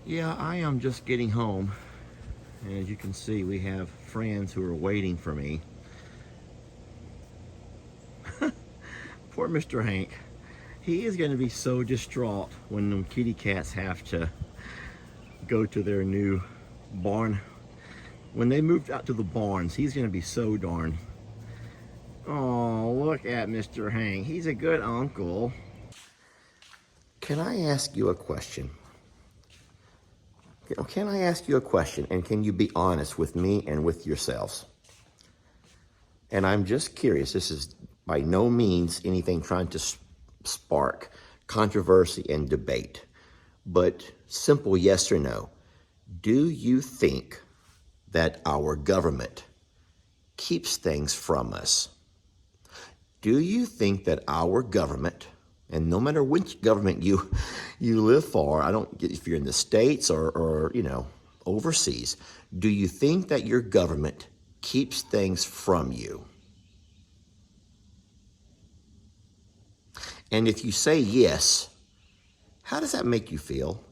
Yeah, I am just getting home. And as you can see, we have friends who are waiting for me. Poor Mr. Hank. He is going to be so distraught when them kitty cats have to go to their new barn. When they moved out to the barns, he's going to be so darn. Oh, look at Mr. Hank. He's a good uncle. Can I ask you a question? Can I ask you a question, and can you be honest with me and with yourselves? And I'm just curious, this is by no means anything trying to spark controversy and debate, but simple yes or no. Do you think that our government keeps things from us? Do you think that our government, and no matter which government you live for, I don't get if you're in the States or overseas, do you think that your government keeps things from you? And if you say yes, how does that make you feel?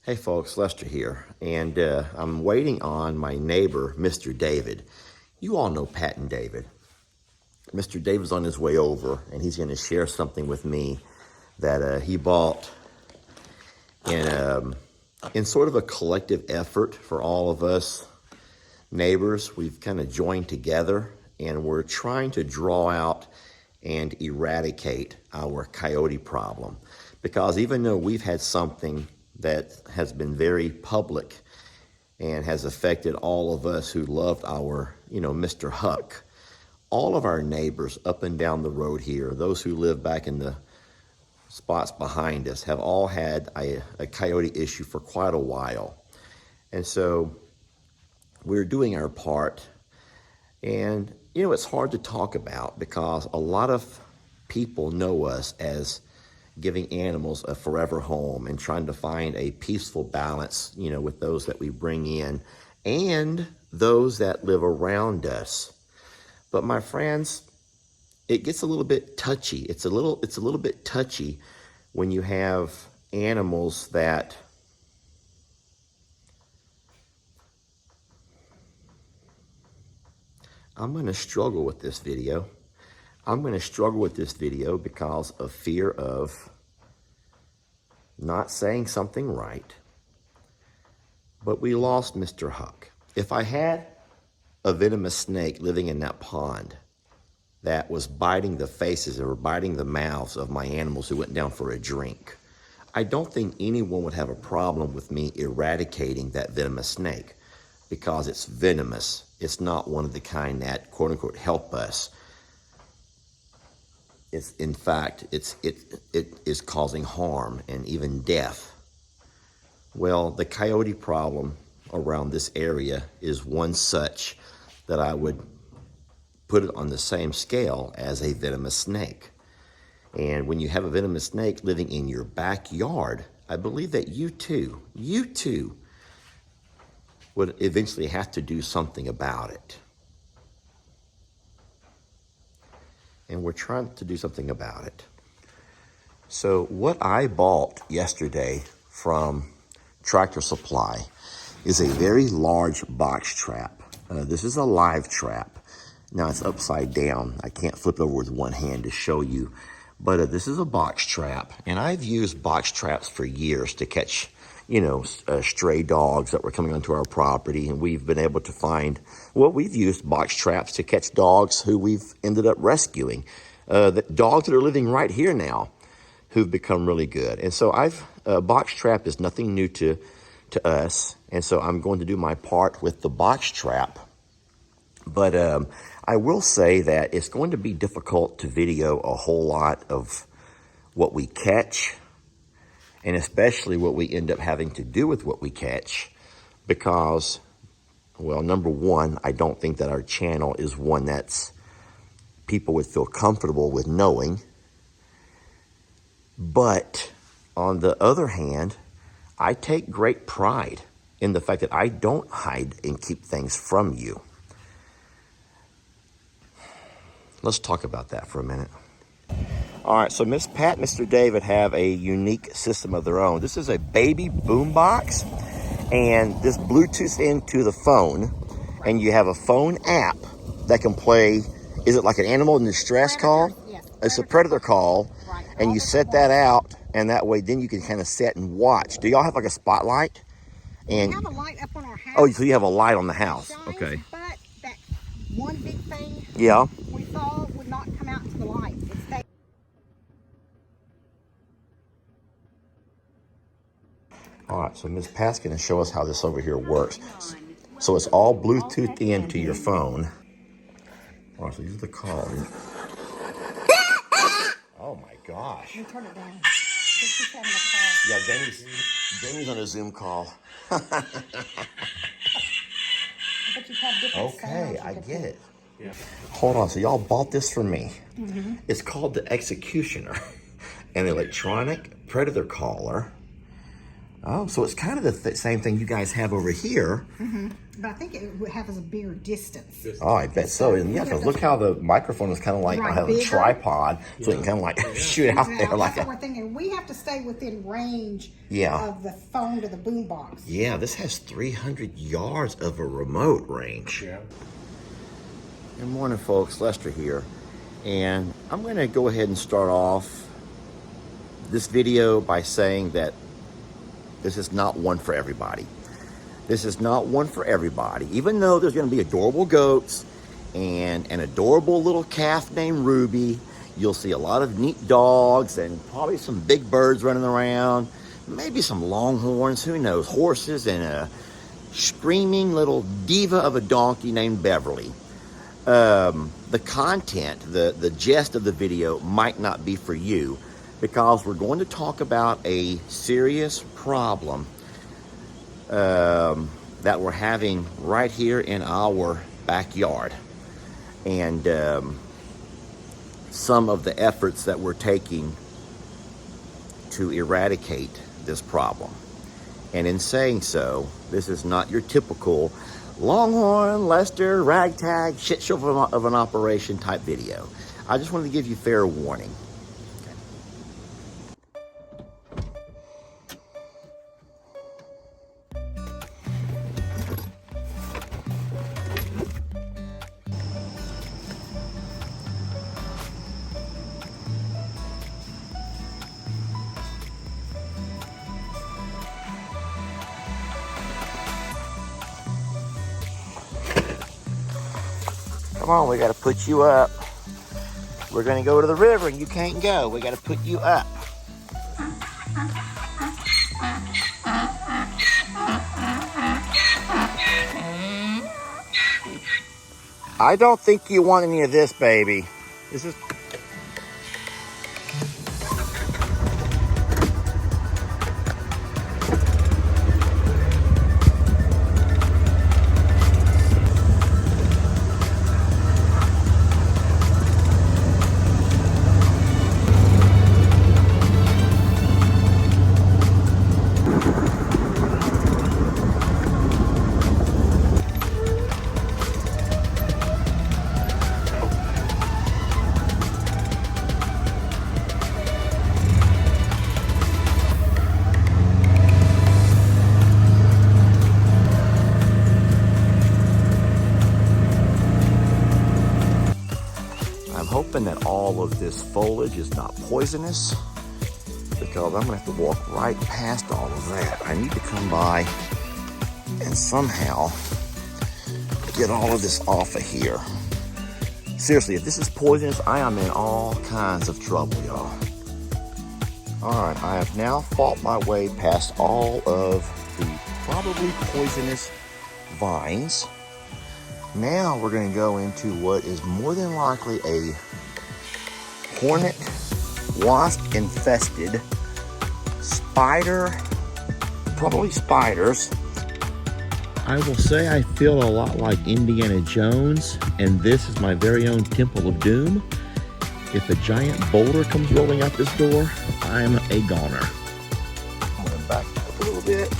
Hey folks, Lester here, and I'm waiting on my neighbor, Mr. David. You all know Pat and David. Mr. David's on his way over, and he's going to share something with me that he bought in sort of a collective effort for all of us neighbors. We've kind of joined together, and we're trying to draw out and eradicate our coyote problem. Because even though we've had something that has been very public and has affected all of us who loved our, Mr. Huck, all of our neighbors up and down the road here, those who live back in the spots behind us, have all had a coyote issue for quite a while. And so we're doing our part. And, it's hard to talk about because a lot of people know us as giving animals a forever home and trying to find a peaceful balance, with those that we bring in and those that live around us. But my friends, it gets a little bit touchy. It's a little bit touchy when you have animals that I'm going to struggle with this video. I'm going to struggle with this video because of fear of not saying something right. But we lost Mr. Huck. If I had a venomous snake living in that pond that was biting the faces or biting the mouths of my animals who went down for a drink, I don't think anyone would have a problem with me eradicating that venomous snake because it's venomous. It's not one of the kind that, quote unquote, help us. It's, in fact, it is causing harm and even death. Well, the coyote problem around this area is one such that I would put it on the same scale as a venomous snake. And when you have a venomous snake living in your backyard, I believe that you too would eventually have to do something about it. And we're trying to do something about it. So what I bought yesterday from Tractor Supply is a very large box trap. This is a live trap. Now it's upside down. I can't flip it over with one hand to show you. But this is a box trap. And I've used box traps for years to catch stray dogs that were coming onto our property, and we've been able to find, we've used box traps to catch dogs who we've ended up rescuing. The dogs that are living right here now who've become really good. And so box trap is nothing new to us, and so I'm going to do my part with the box trap. But I will say that it's going to be difficult to video a whole lot of what we catch, and especially what we end up having to do with what we catch, because, number one, I don't think that our channel is one that's people would feel comfortable with knowing. But on the other hand, I take great pride in the fact that I don't hide and keep things from you. Let's talk about that for a minute. All right, so Miss Pat and Mr. David have a unique system of their own. This is a baby boom box, and this Bluetooth into the phone, and you have a phone app that can play, is it like an animal in distress call? Yes. It's a predator call, Right. and you set that out, and that way then you can kind of set and watch. Do y'all have like a spotlight? And we have a light up on our house. oh, so you have a light on the house. Shines, Okay. But that one big thing Yeah. we saw would not come out to the light. It stayed. All right, so Miss Pat's gonna show us how this over here works. So it's all Bluetooth into your phone. All right, so these are the calls. Oh my gosh. We turn it down. She's having a call. Yeah, Jamie's on a Zoom call. But you have different Okay, sounds I you get can it. Yeah. Hold on, so y'all bought this for me. It's called the Executioner, an electronic predator caller. Oh, so it's kind of the same thing you guys have over here. But I think it would have a bigger distance. Oh, I bet so. And yeah, because look how the microphone is kind of like Right, a bigger. tripod, so it can kind of like shoot out Now, there like that's what a. we're thinking. We have to stay within range Yeah. of the phone to the boom box. Yeah, this has 300 yards of a remote range. Yeah. Good morning, folks. Lester here. And I'm going to go ahead and start off this video by saying that this is not one for everybody. This is not one for everybody. Even though there's going to be adorable goats and an adorable little calf named Ruby, you'll see a lot of neat dogs and probably some big birds running around, maybe some longhorns, who knows, horses, and a screaming little diva of a donkey named Beverly. The content, the gist of the video might not be for you, because we're going to talk about a serious problem that we're having right here in our backyard, and some of the efforts that we're taking to eradicate this problem. And in saying so, this is not your typical Longhorn, Lester, ragtag, shit show of an operation type video. I just wanted to give you fair warning. Come on, we gotta put you up. We're gonna go to the river and you can't go. We gotta put you up. I don't think you want any of this, baby. This is... I'm hoping that all of this foliage is not poisonous, because I'm gonna have to walk right past all of that. I need to come by and somehow get all of this off of here. Seriously, if this is poisonous, I am in all kinds of trouble, y'all. All right, I have now fought my way past all of the probably poisonous vines. Now we're going to go into what is more than likely a hornet, wasp infested spider, probably spiders. I will say I feel a lot like Indiana Jones, and this is my very own Temple of Doom. If a giant boulder comes rolling out this door, I'm a goner. I'm going to back up a little bit.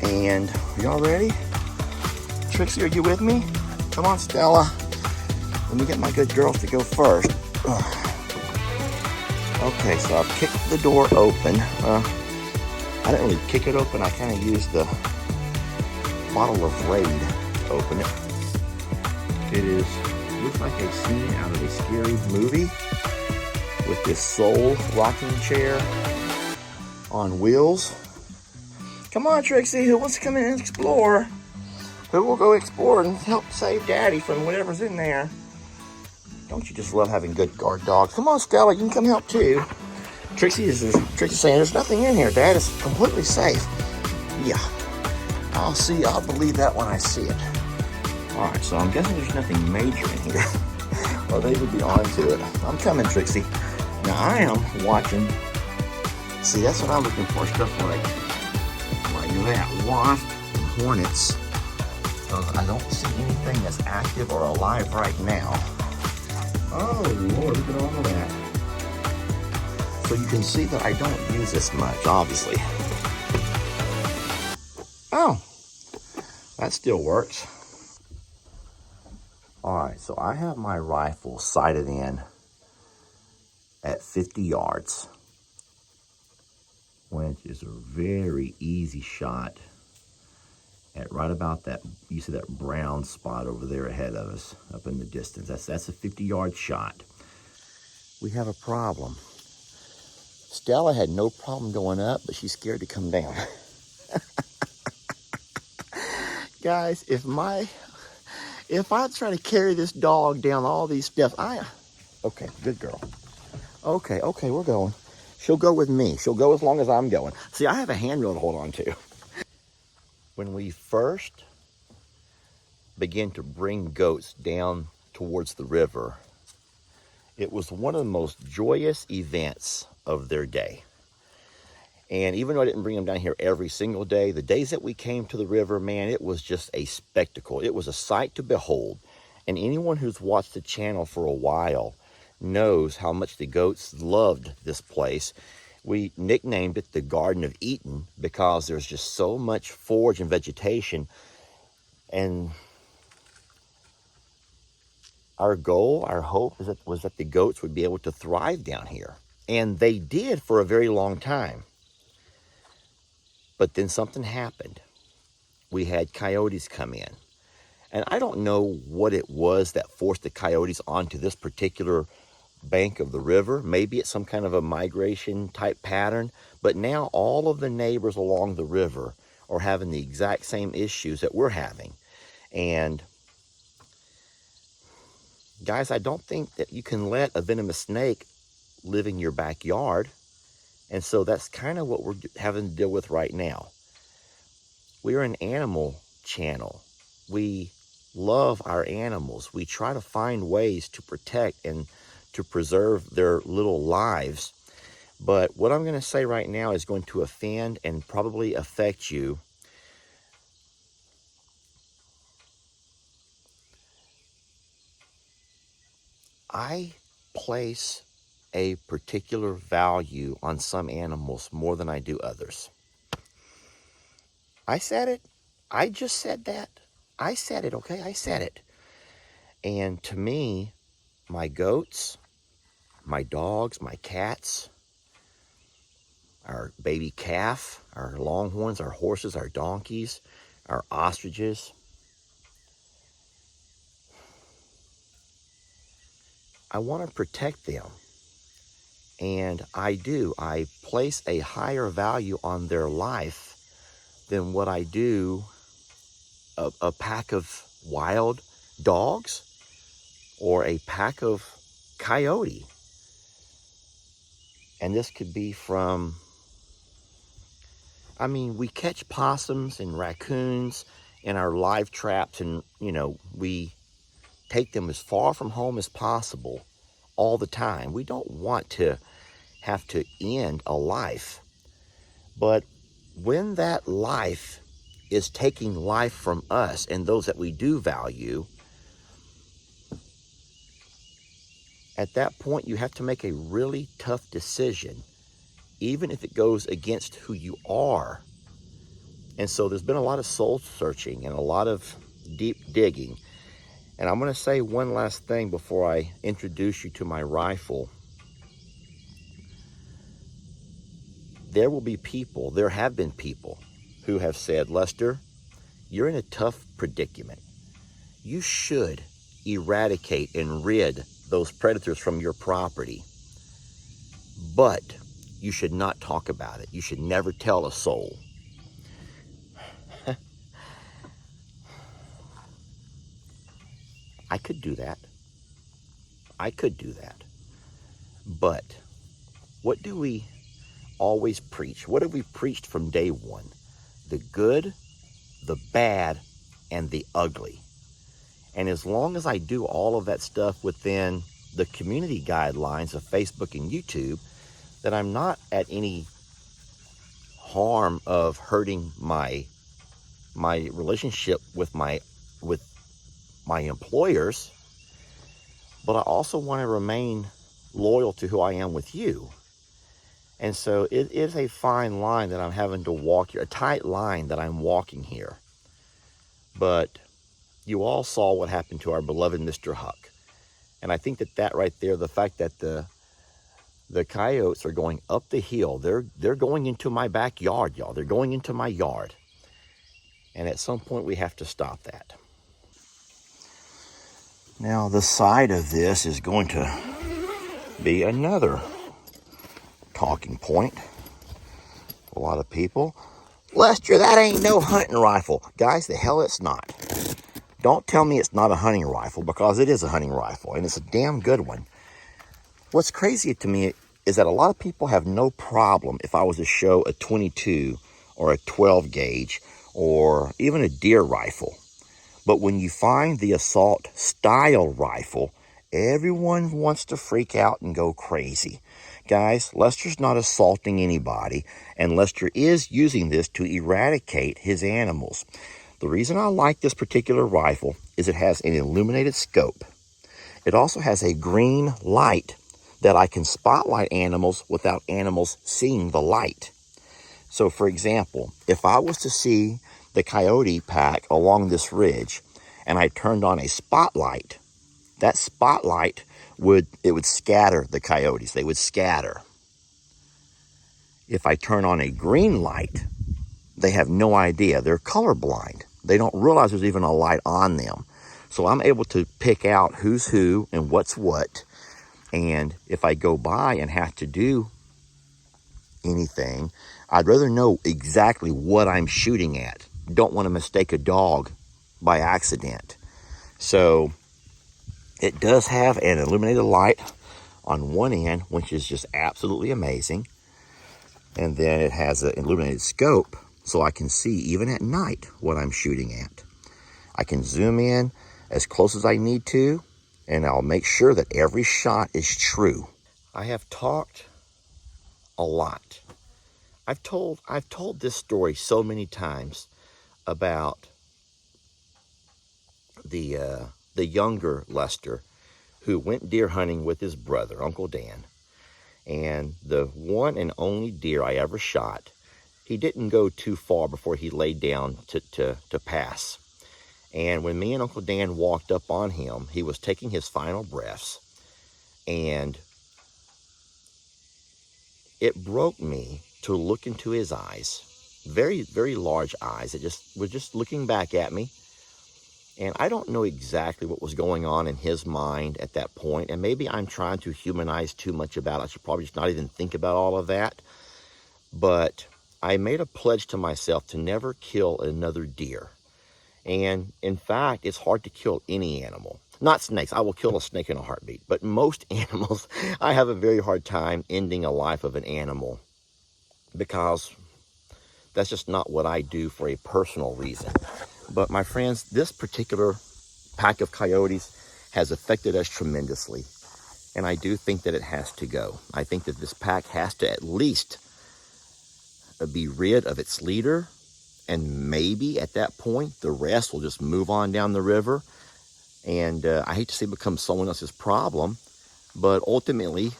And are y'all ready? Trixie, are you with me? Come on, Stella. Let me get my good girls to go first. Okay, so I've kicked the door open. I didn't really kick it open. I kind of used the bottle of Raid to open it. Looks like a scene out of a scary movie with this soul rocking chair on wheels. Come on, Trixie, who wants to come in and explore? Who will go explore and help save Daddy from whatever's in there? Don't you just love having good guard dogs? Come on, Stella, you can come help too. Trixie's saying there's nothing in here. Dad is completely safe. Yeah, I'll believe that when I see it. All right, so I'm guessing there's nothing major in here, or they would be onto it. I'm coming, Trixie. Now I am watching. See, that's what I'm looking for, stuff like that, wasp and hornets. I don't see anything that's active or alive right now. Oh Lord, look at all of that. So you can see that I don't use this much, obviously. Oh, that still works. All right, so I have my rifle sighted in at 50 yards, which is a very easy shot at right about that. You see that brown spot over there ahead of us, up in the distance. That's a 50-yard shot. We have a problem. Stella had no problem going up, but she's scared to come down. Guys, if I try to carry this dog down all these steps, okay, good girl. Okay, we're going. She'll go with me. She'll go as long as I'm going. See, I have a handrail to hold on to. When we first began to bring goats down towards the river, it was one of the most joyous events of their day. And even though I didn't bring them down here every single day, the days that we came to the river, man, it was just a spectacle. It was a sight to behold. And anyone who's watched the channel for a while knows how much the goats loved this place. We nicknamed it the Garden of Eden because there's just so much forage and vegetation. And our goal, our hope was that the goats would be able to thrive down here. And they did for a very long time. But then something happened. We had coyotes come in. And I don't know what it was that forced the coyotes onto this particular bank of the river. Maybe it's some kind of a migration type pattern. But now all of the neighbors along the river are having the exact same issues that we're having. And guys, I don't think that you can let a venomous snake live in your backyard. And so that's kind of what we're having to deal with right now. We're an animal channel. We love our animals. We try to find ways to protect and to preserve their little lives. But what I'm going to say right now is going to offend and probably affect you. I place a particular value on some animals more than I do others. I said it. I just said that. I said it, okay? I said it. And to me, my goats, my dogs, my cats, our baby calf, our longhorns, our horses, our donkeys, our ostriches, I want to protect them. And I do. I place a higher value on their life than what I do a pack of wild dogs or a pack of coyote. And this could be from, I mean, we catch possums and raccoons in our live traps, and, you know, we take them as far from home as possible all the time. We don't want to have to end a life. But when that life is taking life from us and those that we do value, at that point you have to make a really tough decision, even if it goes against who you are. And so there's been a lot of soul searching and a lot of deep digging. And I'm going to say one last thing before I introduce you to my rifle. there will be people, there have been people who have said, Lester, you're in a tough predicament. You should eradicate and rid those predators from your property, but you should not talk about it. You should never tell a soul. I could do that. I could do that. But what do we always preach? What have we preached from day one? The good, the bad, and the ugly. And as long as I do all of that stuff within the community guidelines of Facebook and YouTube, that I'm not at any harm of hurting my relationship with my employers, but I also want to remain loyal to who I am with you. And so it is a fine line that I'm having to walk here, a tight line that I'm walking here. But you all saw what happened to our beloved Mr. Huck. And I think that right there, the fact that the coyotes are going up the hill, they're going into my backyard, y'all. They're going into my yard. And at some point we have to stop that. Now the side of this is going to be another talking point. A lot of people, Lester, that ain't no hunting rifle. Guys, the hell it's not. Don't tell me it's not a hunting rifle, because it is a hunting rifle, and it's a damn good one. What's crazy to me is that a lot of people have no problem if I was to show a 22 or a 12 gauge or even a deer rifle. But when you find the assault style rifle, everyone wants to freak out and go crazy. Guys, Lester's not assaulting anybody, and Lester is using this to eradicate his animals. The reason I like this particular rifle is it has an illuminated scope. It also has a green light that I can spotlight animals without animals seeing the light. So for example, if I was to see the coyote pack along this ridge and I turned on a spotlight, that spotlight would scatter the coyotes. They would scatter. If I turn on a green light, they have no idea. They're colorblind. They don't realize there's even a light on them. So I'm able to pick out who's who and what's what. And if I go by and have to do anything, I'd rather know exactly what I'm shooting at. Don't want to mistake a dog by accident. So it does have an illuminated light on one end, which is just absolutely amazing. And then it has an illuminated scope, so I can see, even at night, what I'm shooting at. I can zoom in as close as I need to, and I'll make sure that every shot is true. I have talked a lot. I've told this story so many times about the younger Lester who went deer hunting with his brother, Uncle Dan. And the one and only deer I ever shot, he didn't go too far before he laid down to pass. And when me and Uncle Dan walked up on him, he was taking his final breaths. And it broke me to look into his eyes. Very, very large eyes that were just looking back at me. And I don't know exactly what was going on in his mind at that point. And maybe I'm trying to humanize too much about it. I should probably just not even think about all of that. But I made a pledge to myself to never kill another deer. And in fact, it's hard to kill any animal. Not snakes. I will kill a snake in a heartbeat. But most animals, I have a very hard time ending a life of an animal, because that's just not what I do for a personal reason. But my friends, this particular pack of coyotes has affected us tremendously. And I do think that it has to go. I think that this pack has to at least be rid of its leader. And maybe at that point, the rest will just move on down the river. And I hate to say it becomes someone else's problem. But ultimately,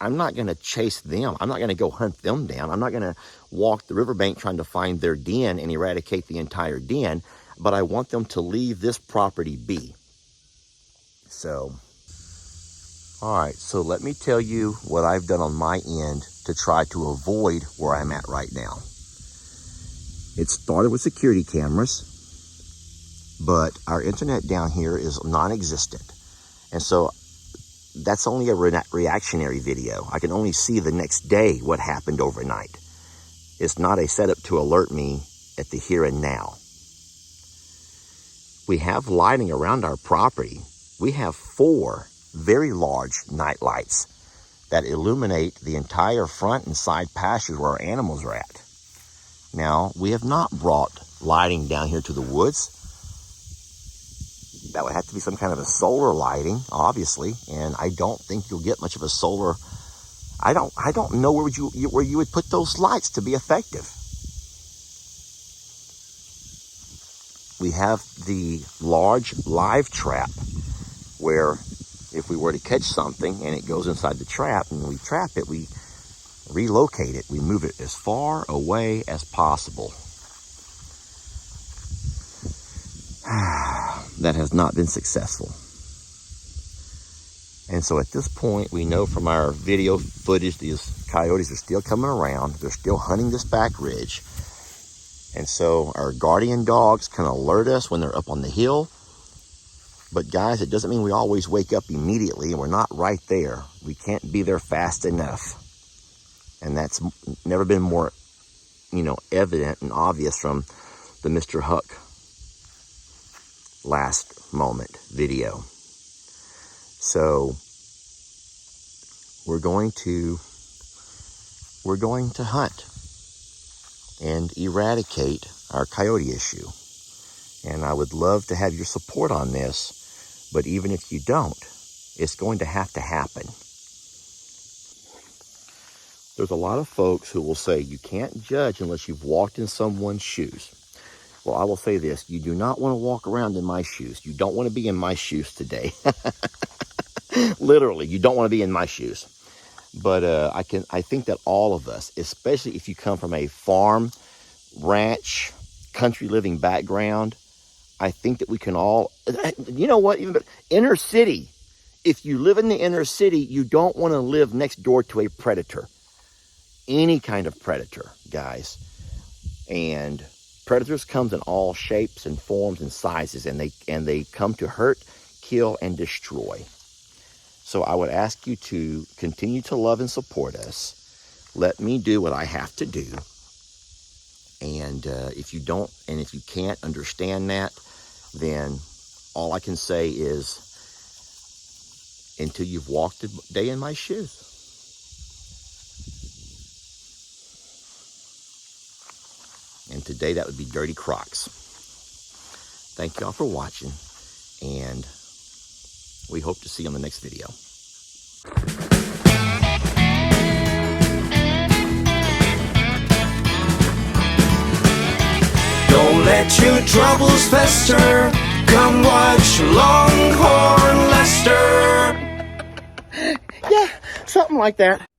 I'm not going to chase them. I'm not going to go hunt them down. I'm not going to walk the riverbank trying to find their den and eradicate the entire den. But I want them to leave this property be. So All right, so let me tell you what I've done on my end to try to avoid where I'm at right now. It started with security cameras, but our internet down here is non-existent. And so that's only a reactionary video. I can only see the next day what happened overnight. It's not a setup to alert me at the here and now. We have lighting around our property. We have 4 very large night lights that illuminate the entire front and side pastures where our animals are at. Now, we have not brought lighting down here to the woods. That would have to be some kind of a solar lighting, obviously, and I don't think you'll get much of a solar. I don't know where you would put those lights to be effective. We have the large live trap where if we were to catch something and it goes inside the trap and we trap it, we relocate it. We move it as far away as possible. That has not been successful. And so at this point, we know from our video footage, these coyotes are still coming around. They're still hunting this back ridge. And so our guardian dogs can alert us when they're up on the hill. But guys, it doesn't mean we always wake up immediately and we're not right there. We can't be there fast enough. And that's never been more, evident and obvious from the Mr. Huck last moment video. So we're going to hunt and eradicate our coyote issue. And I would love to have your support on this. But even if you don't, it's going to have to happen. There's a lot of folks who will say you can't judge unless you've walked in someone's shoes. Well, I will say this. You do not want to walk around in my shoes. You don't want to be in my shoes today. Literally, you don't want to be in my shoes. But I think that all of us, especially if you come from a farm, ranch, country living background, I think that we can all, you know what, even inner city. If you live in the inner city, you don't want to live next door to a predator. Any kind of predator, guys. And predators come in all shapes and forms and sizes, and they come to hurt, kill, and destroy. So I would ask you to continue to love and support us. Let me do what I have to do. And if you don't, and if you can't understand that, then all I can say is until you've walked a day in my shoes. And today that would be dirty Crocs. Thank y'all for watching, and we hope to see you on the next video. Don't let your troubles fester. Come watch Longhorn Lester. Yeah, something like that.